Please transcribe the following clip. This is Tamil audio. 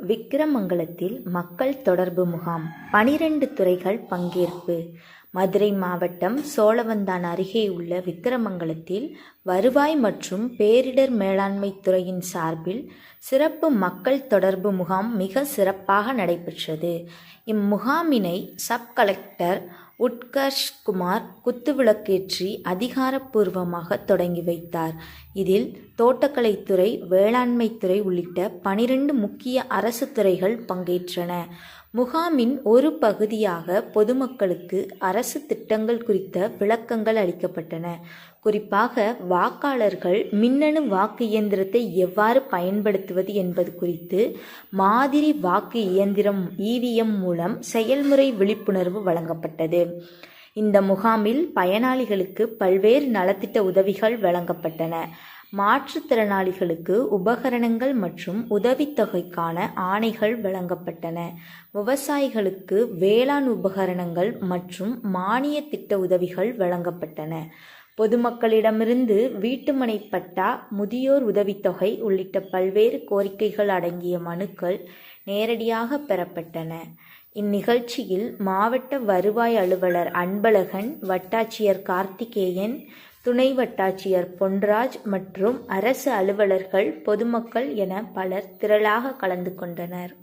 விக்கிரமங்கலத்தில் மக்கள் தொடர்பு முகாம் 12 துறைகள் பங்கேற்பு. மதுரை மாவட்டம் சோழவந்தான் அருகே உள்ள விக்கிரமங்கலத்தில் வருவாய் மற்றும் பேரிடர் மேலாண்மை துறையின் சார்பில் சிறப்பு மக்கள் தொடர்பு முகாம் மிக சிறப்பாக நடைபெற்றது. இம்முகாமினை சப் கலெக்டர் உட்கர்ஷ் குமார் குத்துவிளக்கேற்றி அதிகாரப்பூர்வமாக தொடங்கி வைத்தார். இதில் தோட்டக்கலைத்துறை, வேளாண்மைத்துறை உள்ளிட்ட 12 முக்கிய அரசு துறைகள் பங்கேற்றன. முகாமின் ஒரு பகுதியாக பொதுமக்களுக்கு அரசு திட்டங்கள் குறித்த விளக்கங்கள் அளிக்கப்பட்டன. குறிப்பாக வாக்காளர்கள் மின்னணு வாக்கு இயந்திரத்தை எவ்வாறு பயன்படுத்துவது என்பது குறித்து மாதிரி வாக்கு இயந்திரம் EVM மூலம் செயல்முறை விழிப்புணர்வு வழங்கப்பட்டது. இந்த முகாமில் பயனாளிகளுக்கு பல்வேறு நலத்திட்ட உதவிகள் வழங்கப்பட்டன. மாற்றுத்திறனாளிகளுக்கு உபகரணங்கள் மற்றும் உதவித்தொகைக்கான ஆணைகள் வழங்கப்பட்டன. விவசாயிகளுக்கு வேளாண் உபகரணங்கள் மற்றும் மானிய திட்ட உதவிகள் வழங்கப்பட்டன. பொதுமக்களிடமிருந்து வீட்டுமனை பட்டா, முதியோர் உதவித்தொகை உள்ளிட்ட பல்வேறு கோரிக்கைகள் அடங்கிய மனுக்கள் நேரடியாக பெறப்பட்டன. இந்நிகழ்ச்சியில் மாவட்ட வருவாய் அலுவலர் அன்பழகன், வட்டாட்சியர் கார்த்திகேயன், துணை வட்டாட்சியர் பொன்ராஜ் மற்றும் அரசு அலுவலர்கள், பொதுமக்கள் என பலர் திரளாக கலந்து கொண்டனர்.